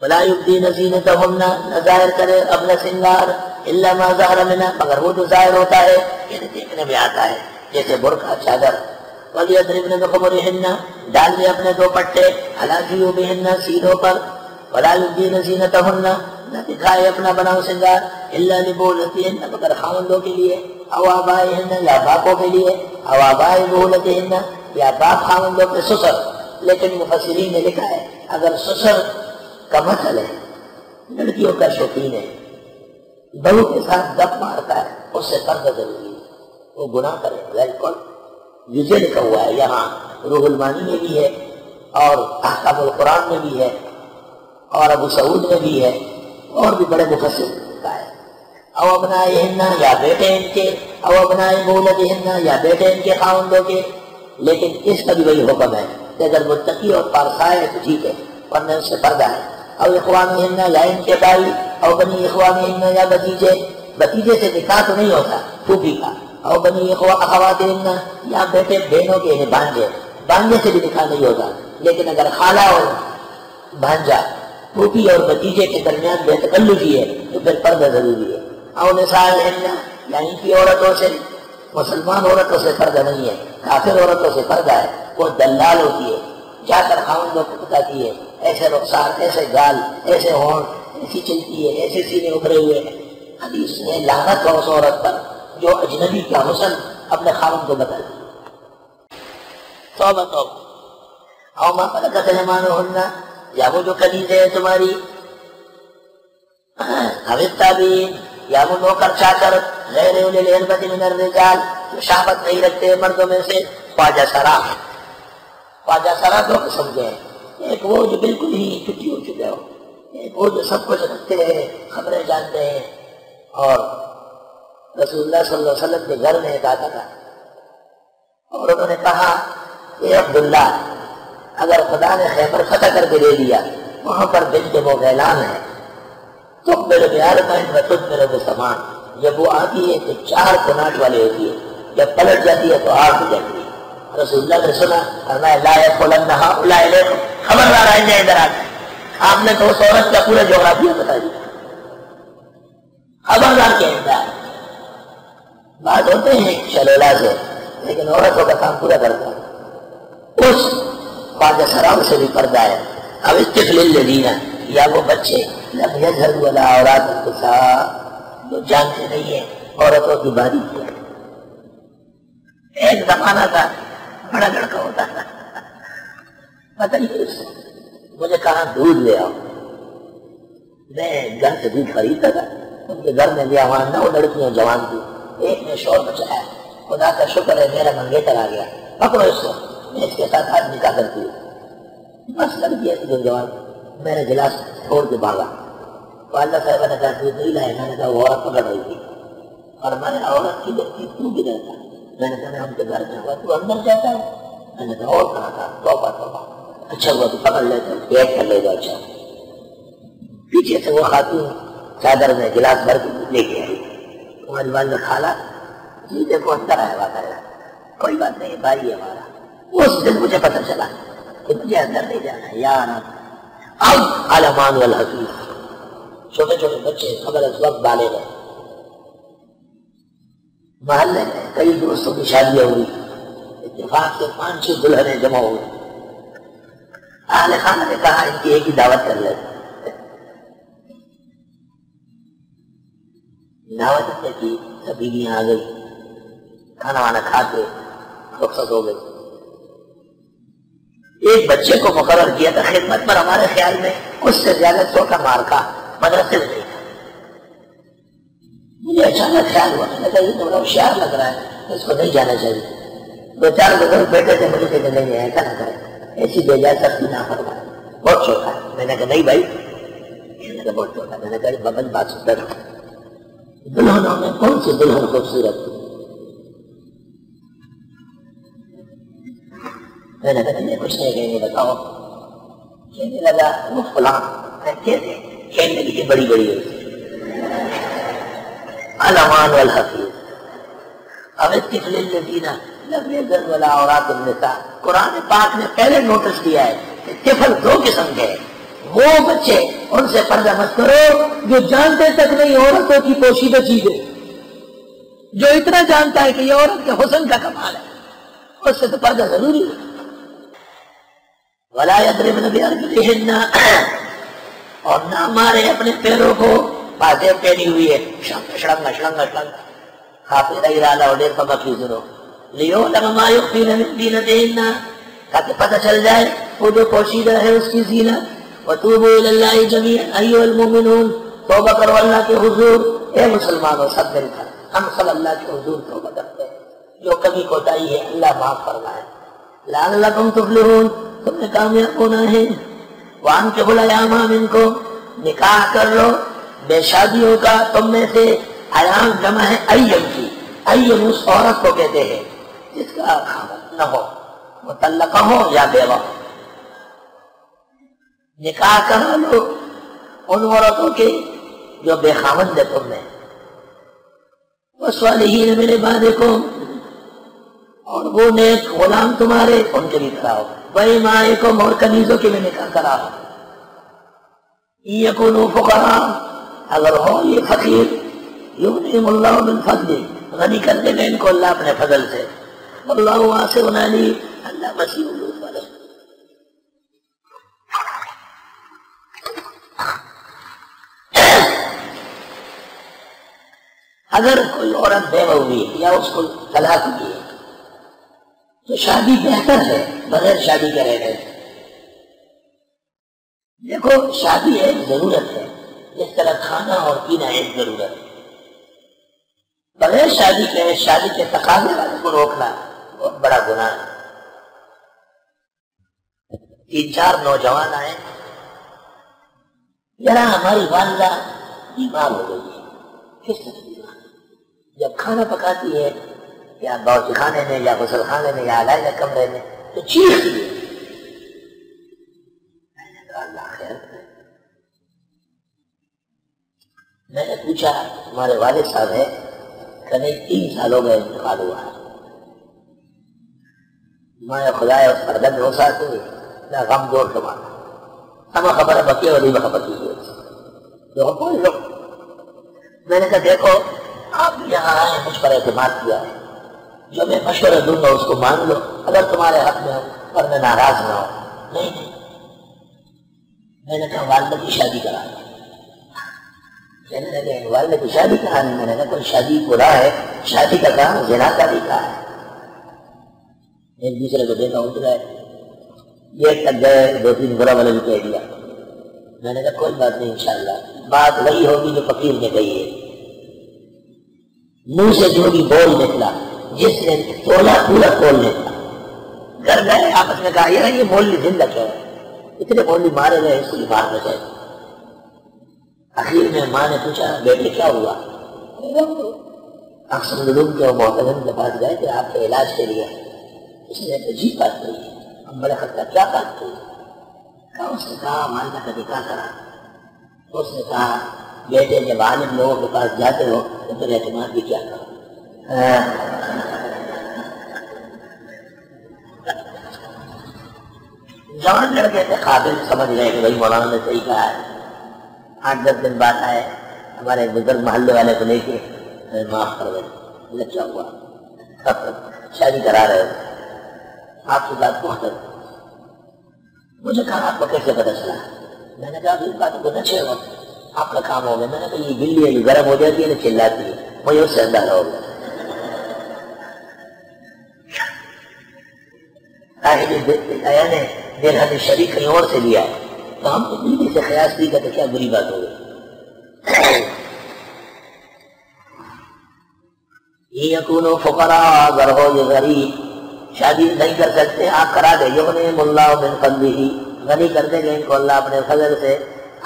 ولا يبدين زینتهن، نہ ظاہر کرے اپنا سنگار، الا ما ظہر منها، مگر وہ جو ظاہر ہوتا ہے یعنی دیکھنے میں آتا ہے، جیسے برقع چادر۔ وَلْيَضْرِبْنَ بِخُمُرِهِنَّ، ڈال دے اپنے دو پٹے، عَلَىٰ جُيُوبِهِنَّ، سینوں پر۔ وَلَا يُبْدِينَ زِينَتَهُنَّ، نہ دکھائے اپنا بناؤ سنگار، الا لِبُعُولَتِهِنَّ، مگر خاوندوں کے لیے، او آبائهن، یا باپوں کے لیے، او آباء بُعُولَتِهِنَّ، یا باپ خاوندوں کے سسر۔ لیکن مفسرین نے لکھا ہے اگر سسر کا مثل ہے، لڑکیوں کا شوقین ہے، بہو کے ساتھ گپ مارتا ہے، اس سے پردہ ضروری ہے، وہ گناہ کرے۔ بالکل یہ لکھا ہوا ہے یہاں روح المانی میں بھی ہے، اور احکام القرآن میں بھی ہے، اور ابو سعود میں بھی ہے، اور بھی بڑے مفسر کا ہے۔ او ابنائہن، یا بیٹے ان کے، او ابناء بولدہن، یا بیٹے ان کے خاوندوں کے۔ لیکن اس کا بھی وہی حکم ہے کہ اگر متقی اور پارسائے ہے تو ٹھیک ہے، ورنہ اس سے پردہ ہے۔ او اخوانہن، یا ان کے بھائی، او بنی اخوانہن، یا بھتیجے، بھتیجے سے نکاح تو نہیں ہوتا پھوپھی کا، او بنی اخواتہن، یا بیٹے بہنوں کے یعنی بھانجے، بھانجے سے بھی نکاح نہیں ہوتا، لیکن اگر خالہ اور بھانجا، پھوپھی اور بھتیجے کے درمیان بے تکلفی ہے تو پھر پردہ ضروری ہے۔ او نسائہن، یا ان کی عورتوں سے، مسلمان عورتوں سے پردہ نہیں ہے، کافر عورتوں سے پردہ ہے، وہ دلال ہوتی ہے، جا کر خاوندوں کو بتاتی ہے ایسے رخسار، ایسے گال، ایسے ہونٹ، ایسی چلتی ہے، ایسے سینے ابھرے ہوئے۔ حدیث میں لعنت ہو اس عورت پر جو اجنبی کا حسن اپنے خاوند کو بتاتی ہے۔ توبہ توبہ۔ او ما ملکت ایمانہن، یا وہ جو کنیزیں ہیں تمہاری، او التابعین، یا وہ نوکر چاکر، غیر اولی الاربۃ من الرجال، جو شہوت نہیں رکھتے مردوں میں سے۔ خواجہ سرا، خواجہ سرا دو قسم کے ہیں، ایک وہ جو بالکل ہی چھٹی ہو چکے ہو، ایک وہ جو سب کچھ رکھتے ہیں، خبریں جانتے ہیں۔ اور رسول اللہ صلی اللہ علیہ وسلم کے گھر میں ایک آتا تھا، اور انہوں نے کہا اے عبداللہ، اگر خدا نے خیبر فتح کر کے دے دیا، وہاں پر بنت مغیلان ہے، تو میرے بیار میں خود میرے بسمان، جب وہ آتی ہے تو 4 کناٹ والے ہوتی ہے، جب پلٹ جاتی ہے تو 8 ہو جاتی ہے۔ رسول اللہ نے سنا، فرمایا لا يدخلن هؤلاء الیکم، خبردار آئندہ ادھر آتے ہیں۔ آپ نے تو اس عورت کا پورا جغرافیہ بتا دیا، خبردار کے آئندہ۔ بات ہوتے ہیں شلیلا سے، لیکن عورتوں کا کام پورا کرتا ہے۔ اس خواجہ سرام سے بھی پردہ ہے۔ اب الطفل الذین، یا وہ بچے لم یظہروا علی عورات النساء، جو جانتے نہیں ہیں عورتوں کی باریکی ہے۔ ایک زمانہ تھا بڑا لڑکا ہوتا تھا، پتہ نہیں اس مجھے کہاں دودھ لے آؤ، میں گھر سے دودھ خریدتا تھا، ان کے گھر میں لیا، وہاں 9 لڑکیاں جوان تھی، ایک نے شور مچایا، خدا کا شکر ہے میرا منگیتر آ گیا، پکڑو اس کو، میں اس کے ساتھ آج نکاح کرتی ہوں۔ بس لڑکی ایسی جو جوان، میں نے گلاس چھوڑ کے بھاگا، والدہ صاحبہ نے کہا دودھ نہیں لائے، میں نے کہا وہ عورت پکڑ رہی تھی، اور میں نے عورت کی لڑکی تو بھی رہتا، میں نے کہا میں ان کے گھر میں ہوا، تو اندر جاتا ہے، میں نے کہا اور کہا تھا، توبہ توبہ، اچھا ہوا تو پکڑ لیتے پیٹ کر لے گا۔ اچھا پیچھے سے وہ خاتون چادر میں گلاس بھر کے لے کے آئی، تمہاری والدہ خالہ جی دیکھو اندر آیا ہوا کرے، کوئی بات نہیں بھائی ہمارا۔ اس دن مجھے پتہ چلا کہ مجھے اندر نہیں جانا ہے یار۔ اب علمان والحفیظ، چھوٹے چھوٹے بچے قبل از وقت بالغ ہیں، محلے میں کئی دوستوں کی شادیاں ہوئی، اتفاق سے 5-6 دلہنیں جمع ہوئی، اہل خانہ نے کہا ان کی ایک ہی دعوت کر لیتے، دعوت نے کی، سب بیویاں آ گئی، کھانا وانا کھا کے رخصت ہو گئی۔ ایک بچے کو مقرر کیا تھا خدمت پر، ہمارے خیال میں اس سے زیادہ چھوٹا مارکا مدرسے میں نہیں تھا۔ مجھے اچانک خیال ہوا، میں نے کہا یہ بڑا ہوشیار لگ رہا ہے، اس کو نہیں جانا چاہیے۔ 2-4 بزرگ بیٹھے تھے، مجھے کہتے نہیں ایسا نہ کرے، ایسی بے جائے سختی نہ فرمائے، بہت چھوٹا ہے۔ میں نے کہا نہیں بھائی، میں نے کہا بہت چھوٹا، میں نے کہا ببن بات سدھر، دلہنوں میں کون سی دلہن خوبصورت تھی؟ میں نے کہا نہیں کچھ نہیں کہیں گے، بتاؤ۔ کہنے لگا وہ فلاں، کہتے کھیلنے کے لیے بڑی بڑی ہوئی، علمان والحفیظ۔ اب الطفل الذین لم یظہروا علی عورات النساء، قرآن پاک نے پہلے نوٹس دیا ہے کہ طفل 2 قسم کے ہیں، وہ بچے ان سے پردہ مت کرو جو جانتے تک نہیں عورتوں کی پوشیدہ چیزیں، جو اتنا جانتا ہے کہ یہ عورت کے حسن کا کمال ہے اس سے تو پردہ ضروری ہے۔ وَلَا يَضْرِبْنَ بِأَرْجُلِهِنَّ، اور نہ مارے اپنے پیروں کو، باتیں پہنی ہوئی ہے شڑنگا شڑنگا شڑنگا خافر ایرالا اور دیر پبا کی ضرور لِيُعْلَمَ مَا يُخْفِينَ مِنْ زِينَتِهِنَّ، تاکہ پتہ چل جائے وہ جو پوشیدہ ہے اس کی زینت۔ وَتُوبُوا إِلَى اللَّهِ جَمِيعًا أَيُّهَا الْمُؤْمِنُونَ، توبہ کرو اللہ کے حضور اے مسلمانوں سب مل کر، ہم سب اللہ کے حضور توبہ کرتے ہیں، جو کبھی کوتاہی ہے اللہ معاف فرمائے۔ لَعَلَّكُمْ تُفْلِحُونَ، تم نے کامیاب ہونا ہے۔ وَأَنكِحُوا الْأَيَامَ مِنكُمْ، نکاح کر لو بے شادیوں کا تم میں سے۔ ایام جمع ہے ایم کی، ایم اس عورت کو کہتے ہیں جس کا خاوند نہ ہو، مطلقہ ہو یا بیوہ ہو۔ نکاح کرا لو ان عورتوں کے جو بے خاوند ہے تم میں۔ وَالصَّالِحِينَ مِنْ عِبَادِكُمْ، اور وہ نیک غلام تمہارے ان کے بھی کراؤ۔ وَإِمَائِكُمْ، اور کنیزوں کے بھی نکاح کراؤ۔ يَكُونُوا فُقَرَاءَ، اگر ہو یہ فقیر، يُغْنِهِمُ اللَّهُ مِنْ فَضْلِهِ، غنی کر دے گا ان کو اللہ اپنے فضل سے۔ وَاللَّهُ وَاسِعٌ عَلِيمٌ، اللہ وسیع علوم والا۔ اگر کوئی عورت بیوہ ہوئی یا اس کو طلاق ہوئی ہے تو شادی بہتر ہے بغیر شادی کے رہ گئے۔ دیکھو شادی ایک ضرورت ہے جس طرح کھانا اور پینا ایک ضرورت ہے۔ بغیر شادی کے شادی کے تقاضے والے کو روکنا بہت بڑا گناہ ہے۔ 3-4 نوجوان آئے، ذرا ہماری والدہ بیمار ہو گئی ہے۔ کس طرح بیمار؟ جب کھانا پکاتی ہے یا باورچی خانے میں یا غسل خانے میں یا علیحدہ کمرے میں تو چیختی ہے۔ میں نے کہا اللہ خیر کرے۔ میں نے پوچھا ہمارے والد صاحب ہے، کہیں 3 سال ہو گئے انتقال ہوا ہے۔ میں خدا ہے اس پر دن ہو سکتے نہ غم دور کمانا ہم خبر بکی اور نہیں خبر کی کوئی لوگ۔ میں نے کہا دیکھو آپ یہاں آئے مجھ پر اعتماد کیا ہے، جو میں مشورہ دوں گا اس کو مان لو، اگر تمہارے حق میں ہو اور میں ناراض نہ ہو۔ نہیں میں نے کہا والدہ کی شادی کرا دو۔ کہنے لگے والدہ کی شادی کرانی؟ میں نے کہا کوئی شادی برا ہے، شادی کا کام زنا کا بھی کہا ہے۔ ایک دوسرے کو دیکھا اٹھ گئے، یہ تک گئے، 2-3 برا والے بھی کہہ دیا۔ میں نے کہا کوئی بات نہیں انشاءاللہ بات وہی ہوگی جو فقیر نے کہی ہے۔ منہ سے جو بھی بول نکلا جس نے تولا پورا کھول نکلا۔ گھر گئے آپس میں کہا یہ مولوی زندہ کیا ہے، اتنے مولوی مارے گئے اس کو بھی مارنا چاہیے۔ آخر میں ماں نے پوچھا بیٹے کیا ہوا؟ اکثر لوگ جو محترم کے پاس گئے تھے آپ کے علاج کے لیے، اس نے عجیب بات کہی۔ ہم بڑے خطرہ کیا بات کہی؟ اس نے کہا والدہ کا نکاح کرا۔ اس نے کہا بیٹے جب عالم لوگوں کے پاس جاتے ہو تو پھر اعتماد بھی کیا کرو۔ جوان لڑکے تھے قابل، سمجھ گئے کہ بھائی مولانا نے صحیح کہا ہے۔ 8-10 دن بعد آئے ہمارے بزرگ محلے والے کو لے کے، معاف کر گئے کیا ہوا؟ شادی کرا رہے ہو آپ کی بات بہت ہے۔ مجھے کہا آپ کو کیسے پتہ چلا؟ میں نے کہا ابھی بات کو نہ چھیڑو، آپ کا کام ہو گیا۔ میں نے کہا یہ بلی ہے جو گرم ہو جاتی ہے نا چلاتی ہے، مجھے اس سے اندازہ ہو گیا۔ نے شریک کہیں اور سے لیا تو ہم تو بلی سے خیاس نہیں کرتے، کیا بری بات ہو گئی۔ یہ یکونوا فقراء، اگر ہو یہ غریب شادی نہیں کر سکتے آپ کرا دے۔ یغنیہم اللہ من فضلہ، غنی کر دے گا ان کو اللہ اپنے فضل سے۔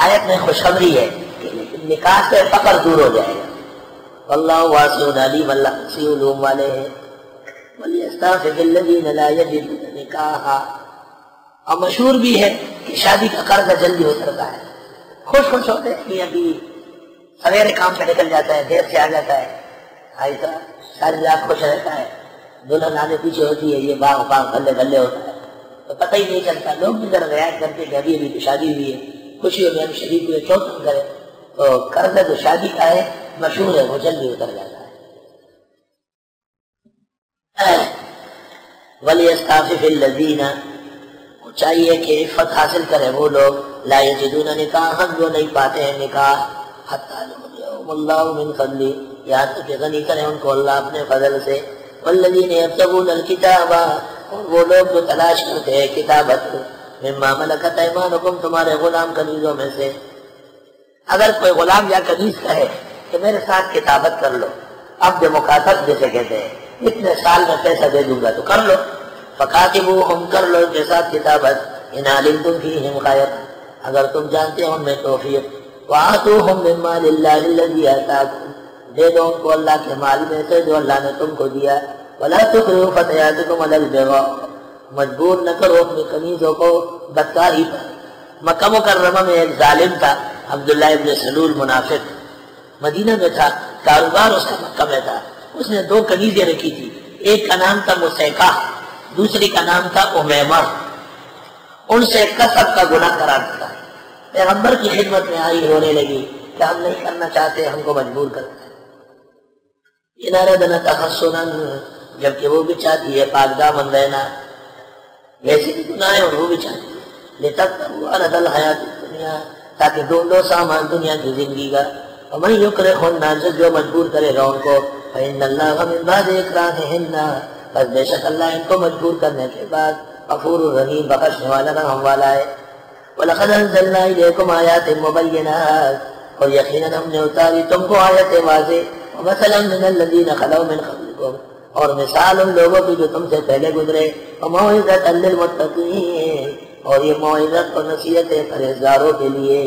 آیت میں خوشخبری ہے کہ نکاح سے فقر دور ہو جائے گا۔ اللہ واسع علیم، اللہ وسیع علوم والے ہیں۔ وَلْيَسْتَعْفِفِ الَّذِينَ لَا يَجِدُونَ نِكَاحًا، اور مشہور بھی ہے کہ شادی کا قرض جلدی اترتا ہے۔ خوش ہوتے ہیں میاں بیوی، سویرے کام پہ نکل جاتا ہے، دیر سے آ جاتا ہے، ایسا ساری رات خوش رہتا ہے، دلہن آنے پیچھے ہوتی ہے، یہ باغ گلے گلے ہوتا ہے تو پتہ ہی نہیں چلتا۔ لوگ بھی ذرا رعایت کرتے کہ ابھی ابھی تو شادی ہوئی ہے، خوشیوں میں ہم شریک ہوئے کیوں تم کرے؟ تو قرض جو شادی کا ہے مشہور ہے، وہ جلدی اتر جاتا ہے۔ وَلْيَسْتَعْفِفِ الَّذِينَ، چاہیے کہ عفت حاصل کرے وہ لوگ لا یجدون نکاحا، جو نہیں پاتے ہیں نکاح، حتی یغنیہم اللہ من فضلہ، یہاں تک کہ غنی کرے ان کو اللہ اپنے فضل سے۔ والذین یبتغون الکتاب، اور وہ لوگ جو تلاش کرتے ہیں کتابت مما ملکت ایمانکم، تمہارے غلام کنیزوں میں سے۔ اگر کوئی غلام یا کنیز کہے کہ میرے ساتھ کتابت کر لو، عبد مکاتب جیسے کہتے ہیں، اتنے سال میں پیسہ دے دوں گا تو کر لو، فکاتبوہم، کر لو کے ساتھ کتابت، ان علمتم فیہم خیر، اگر تم جانتے ہو ان میں توفیق، وآتوہم من مال اللہ الذی آتاکم، دے دو ان کو اللہ کے مال میں سے جو اللہ نے تم کو دیا، ولا تکرہوا فتیاتکم علی البغاء، مجبور نہ کرو اپنی کنیزوں کو بدکاری پر۔ مکہ مکرمہ میں ایک ظالم تھا عبداللہ ابن سلول منافق، مدینہ میں تھا، کاروبار اس کا مکہ میں تھا، اس نے دو کنیزیں رکھی تھی، ایک کا نام تھا مسیکہ، دوسری کا نام تھا امیمہ، ان سے کسب کا گناہ قرار تھا۔ پیغمبر کی خدمت میں آئی، رونے لگی کہ ہم نہیں کرنا چاہتے، ہم کو مجبور کرتے ہیں۔ ان اردنا تحسنا، جبکہ وہ بھی چاہتی ہے پاک دامن رہنا، ویسے بھی گناہ ہے اور وہ بھی چاہتی ہے، لتبتغوا عرض الحیات الدنیا، تاکہ ڈھونڈو سامان دنیا کی زندگی کا، ومن یکرہن، جو مجبور کرے گا ان کو، فإن اللہ من بعد اکراہہن، بس بے شک اللہ ان کو مجبور کرنے کے بعد غفور الرحیم، بخشنے والا رحم والا ہے۔ وَلَقَدْ أَنزَلْنَا إِلَيْكُمْ آيَاتٍ مُبَيِّنَاتٍ، اور یقیناً ہم نے اتاری تم کو آیت واضح، وَمَثَلًا مِّنَ الَّذِينَ خَلَوْا مِن قَبْلِكُمْ، اور مثال ان لوگوں کی جو تم سے پہلے گزرے، وَمَوْعِظَةً لِّلْمُتَّقِينَ، اور یہ موعظت اور نصیحت ہے پرہیزگاروں کے لیے۔